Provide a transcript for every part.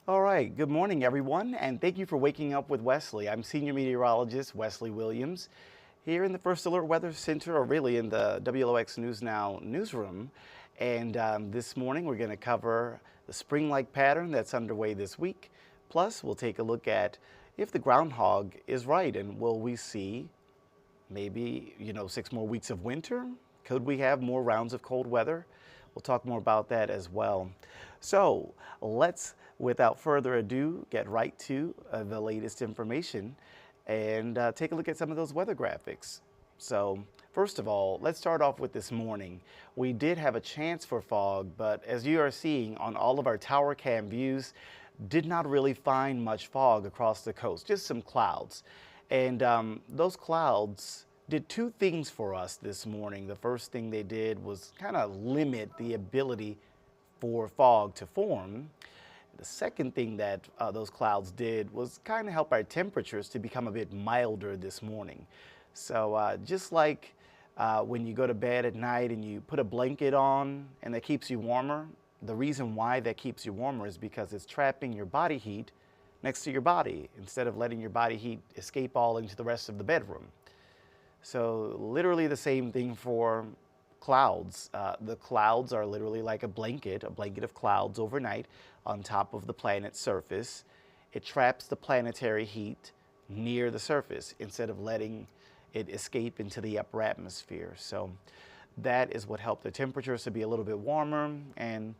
All right, good morning, everyone, and thank you for waking up with Wesley. I'm Senior Meteorologist Wesley Williams here in the First Alert Weather Center, or really in the WLOX News Now newsroom. And this morning, we're going to cover the spring-like pattern that's underway this week. Plus, we'll take a look at if the groundhog is right, and will we see maybe 6 more weeks of winter? Could we have more rounds of cold weather? We'll talk more about that as well. So let's, without further ado, get right to the latest information and take a look at some of those weather graphics. So first of all, let's start off with this morning. We did have a chance for fog, but as you are seeing on all of our tower cam views, did not really find much fog across the coast, just some clouds. And those clouds did two things for us this morning. The first thing they did was kind of limit the ability for fog to form. The second thing that those clouds did was kind of help our temperatures to become a bit milder this morning. So just like when you go to bed at night and you put a blanket on and that keeps you warmer, the reason why that keeps you warmer is because it's trapping your body heat next to your body instead of letting your body heat escape all into the rest of the bedroom. So literally the same thing for clouds. The clouds are literally like a blanket of clouds overnight on top of the planet's surface. It traps the planetary heat near the surface instead of letting it escape into the upper atmosphere. So that is what helped the temperatures to be a little bit warmer, and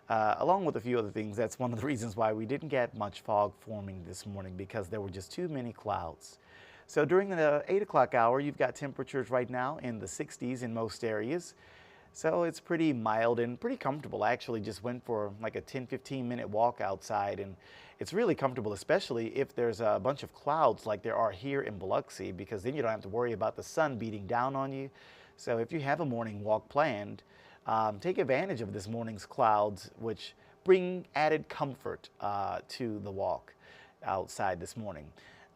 along with a few other things, that's one of the reasons why we didn't get much fog forming this morning, because there were just too many clouds. So during the 8 o'clock hour, you've got temperatures right now in the 60s in most areas. So it's pretty mild and pretty comfortable. I actually just went for like a 10-15 minute walk outside, and it's really comfortable, especially if there's a bunch of clouds like there are here in Biloxi, because then you don't have to worry about the sun beating down on you. So if you have a morning walk planned, take advantage of this morning's clouds, which bring added comfort to the walk outside this morning.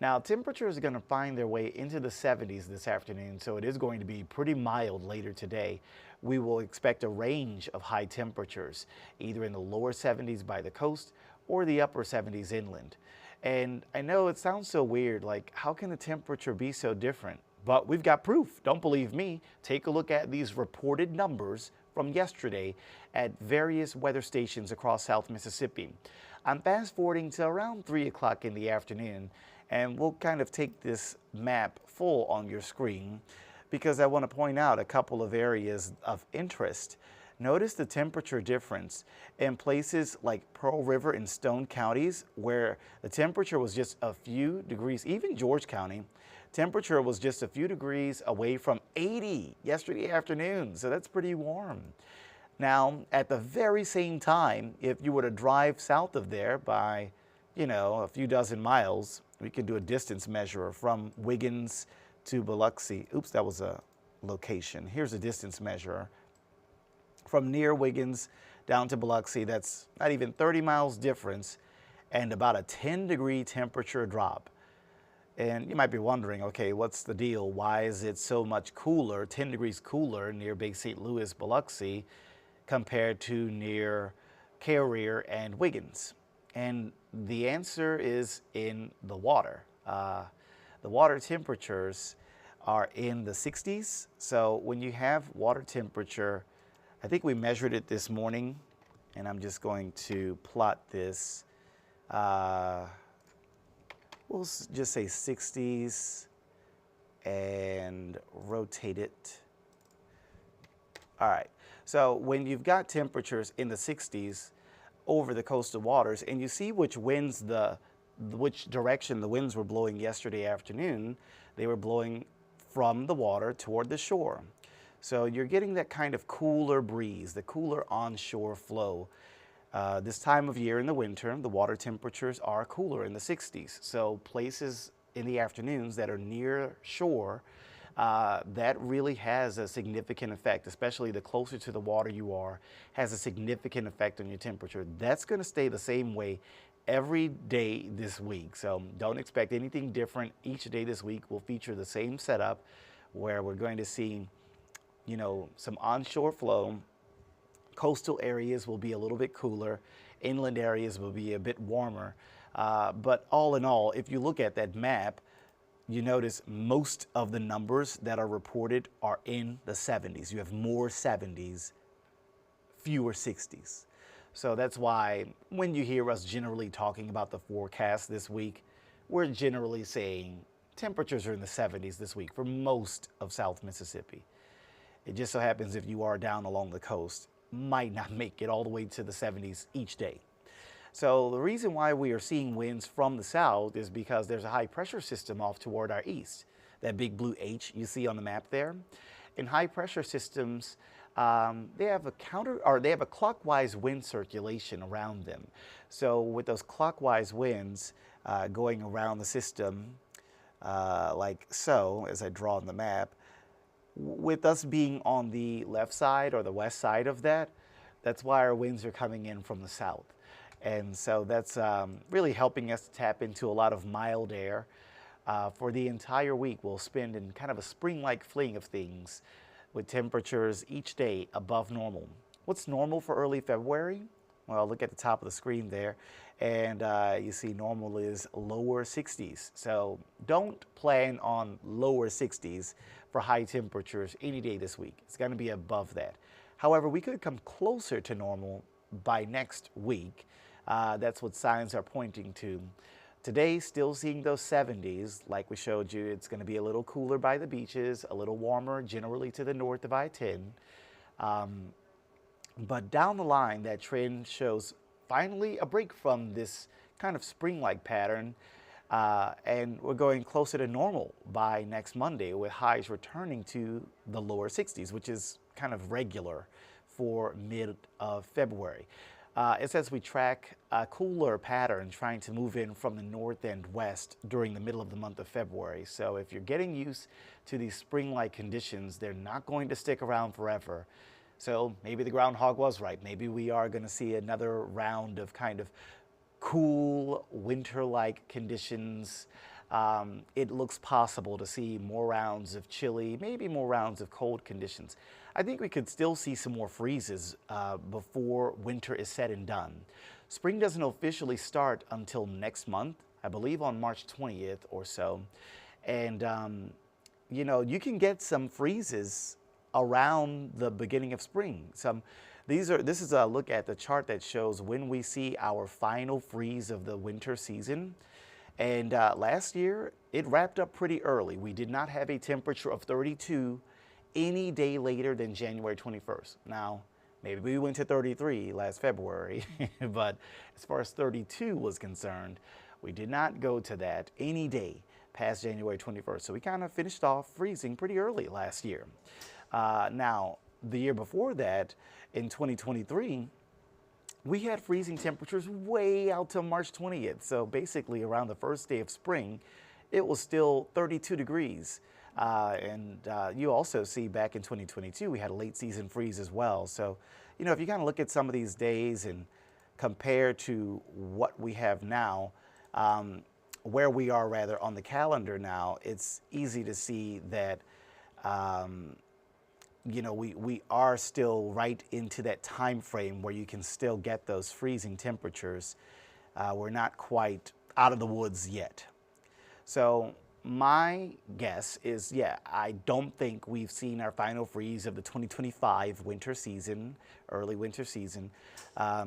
Now, temperatures are going to find their way into the 70s this afternoon, so it is going to be pretty mild later today. We will expect a range of high temperatures, either in the lower 70s by the coast or the upper 70s inland. And I know it sounds so weird, like how can the temperature be so different? But we've got proof. Don't believe me? Take a look at these reported numbers from yesterday at various weather stations across South Mississippi. I'm fast forwarding to around 3 o'clock in the afternoon, and we'll kind of take this map full on your screen because I want to point out a couple of areas of interest. Notice the temperature difference in places like Pearl River and Stone counties, where the temperature was just a few degrees. Even George County, temperature was just a few degrees away from 80 yesterday afternoon, so that's pretty warm. Now, at the very same time, if you were to drive south of there by, a few dozen miles, we can do a distance measure from Wiggins to Biloxi. Oops, that was a location. Here's a distance measure from near Wiggins down to Biloxi. That's not even 30 miles difference and about a 10-degree temperature drop. And you might be wondering, okay, what's the deal? Why is it so much cooler, 10 degrees cooler near Big St. Louis, Biloxi, compared to near Carrier and Wiggins? And the answer is in the water. The water temperatures are in the 60s. So when you have water temperature, I think we measured it this morning, and I'm just going to plot this. We'll just say 60s and rotate it. All right, so when you've got temperatures in the 60s over the coastal waters, and you see which direction the winds were blowing yesterday afternoon, they were blowing from the water toward the shore. So you're getting that kind of cooler breeze, the cooler onshore flow. This time of year in the winter, the water temperatures are cooler in the 60s. So places in the afternoons that are near shore, that really has a significant effect, especially the closer to the water you are, has a significant effect on your temperature. That's going to stay the same way every day this week. So don't expect anything different. Each day this week will feature the same setup where we're going to see, some onshore flow. Coastal areas will be a little bit cooler, Inland areas will be a bit warmer. But all in all, if you look at that map, you notice most of the numbers that are reported are in the 70s. You have more 70s, fewer 60s. So that's why when you hear us generally talking about the forecast this week, we're generally saying temperatures are in the 70s this week for most of South Mississippi. It just so happens if you are down along the coast, might not make it all the way to the 70s each day. So the reason why we are seeing winds from the south is because there's a high pressure system off toward our east. That big blue H you see on the map there. In high pressure systems, they have a clockwise wind circulation around them. So with those clockwise winds going around the system, like so, as I draw on the map, with us being on the left side or the west side of that, that's why our winds are coming in from the south. And so that's really helping us tap into a lot of mild air. For the entire week, we'll spend in kind of a spring-like fling of things with temperatures each day above normal. What's normal for early February? Well, look at the top of the screen there, and you see normal is lower 60s. So don't plan on lower 60s for high temperatures any day this week. It's going to be above that. However, we could come closer to normal by next week. That's what signs are pointing to. Today, still seeing those 70s. Like we showed you, it's going to be a little cooler by the beaches, a little warmer generally to the north of I-10. But down the line, that trend shows finally a break from this kind of spring-like pattern. And we're going closer to normal by next Monday with highs returning to the lower 60s, which is kind of regular for mid of February. It's as we track a cooler pattern trying to move in from the north and west during the middle of the month of February. So if you're getting used to these spring-like conditions, they're not going to stick around forever. So maybe the groundhog was right. Maybe we are going to see another round of kind of cool winter-like conditions. It looks possible to see more rounds of chilly, maybe more rounds of cold conditions. I think we could still see some more freezes before winter is said and done. Spring doesn't officially start until next month, I believe on March 20th or so. And, you know, you can get some freezes around the beginning of spring. This is a look at the chart that shows when we see our final freeze of the winter season. And last year, it wrapped up pretty early. We did not have a temperature of 32 any day later than January 21st. Now, maybe we went to 33 last February, but as far as 32 was concerned, we did not go to that any day past January 21st. So we kind of finished off freezing pretty early last year. Now, the year before that, in 2023, we had freezing temperatures way out till March 20th. So basically around the first day of spring, it was still 32 degrees. You also see back in 2022, we had a late season freeze as well. So, you know, if you kind of look at some of these days and compare to what we have now, where we are rather on the calendar now, it's easy to see that, you know, we are still right into that time frame where you can still get those freezing temperatures. We're not quite out of the woods yet. So my guess is, yeah, I don't think we've seen our final freeze of the 2025 winter season, early winter season,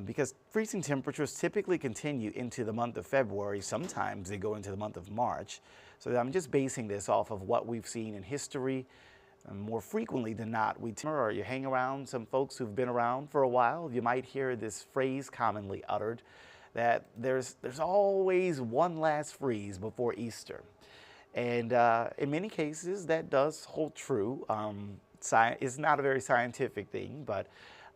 because freezing temperatures typically continue into the month of February. Sometimes they go into the month of March. So I'm just basing this off of what we've seen in history. More frequently than not, or you hang around some folks who've been around for a while, you might hear this phrase commonly uttered that there's always one last freeze before Easter. And in many cases, that does hold true. It's not a very scientific thing, but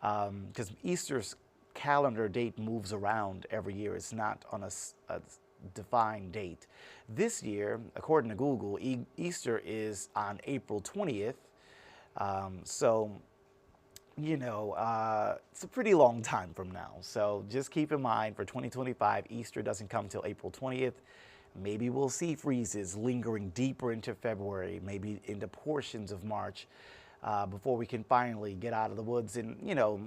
because Easter's calendar date moves around every year, it's not on a defined date. This year, according to Google, Easter is on April 20th. So, you know, it's a pretty long time from now. So just keep in mind for 2025, Easter doesn't come till April 20th. Maybe we'll see freezes lingering deeper into February, maybe into portions of March, before we can finally get out of the woods. And, you know,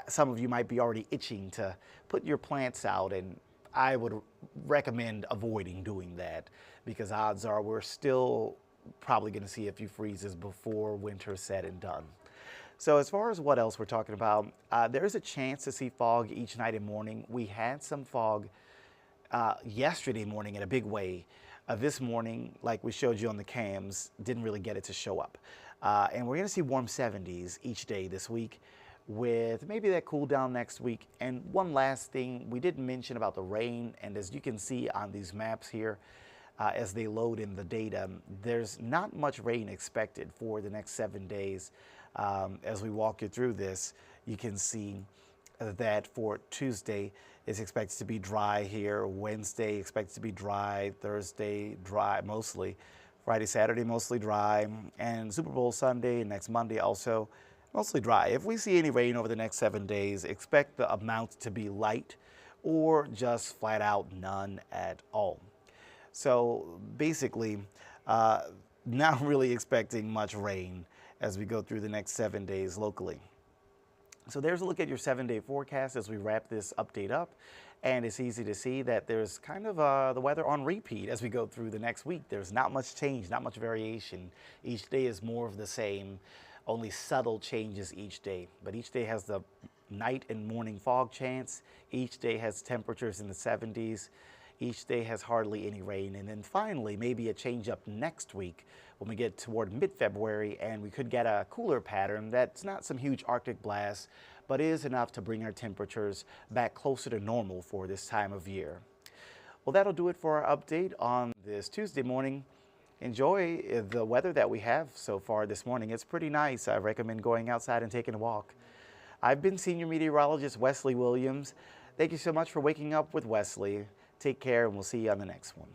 some of you might be already itching to put your plants out, and I would recommend avoiding doing that because odds are we're still probably going to see a few freezes before winter said and done. So as far as what else we're talking about, there is a chance to see fog each night and morning. We had some fog yesterday morning in a big way. This morning, like we showed you on the cams, didn't really get it to show up. And we're going to see warm 70s each day this week, with maybe that cool down next week. And one last thing, we did mention about the rain, and as you can see on these maps here, as they load in the data, there's not much rain expected for the next 7 days. As we walk you through this, you can see that for Tuesday, it's expected to be dry here. Wednesday, expected to be dry. Thursday, dry mostly. Friday, Saturday, mostly dry. And Super Bowl Sunday, next Monday also, mostly dry. If we see any rain over the next 7 days, expect the amount to be light or just flat out none at all. So basically, not really expecting much rain as we go through the next 7 days locally. So there's a look at your 7-day forecast as we wrap this update up. And it's easy to see that there's kind of the weather on repeat as we go through the next week. There's not much change, not much variation. Each day is more of the same, only subtle changes each day. But each day has the night and morning fog chance. Each day has temperatures in the 70s. Each day has hardly any rain. And then finally, maybe a change up next week when we get toward mid-February, and we could get a cooler pattern that's not some huge Arctic blast, but is enough to bring our temperatures back closer to normal for this time of year. Well, that'll do it for our update on this Tuesday morning. Enjoy the weather that we have so far this morning. It's pretty nice. I recommend going outside and taking a walk. I've been Senior Meteorologist Wesley Williams. Thank you so much for waking up with Wesley. Take care, and we'll see you on the next one.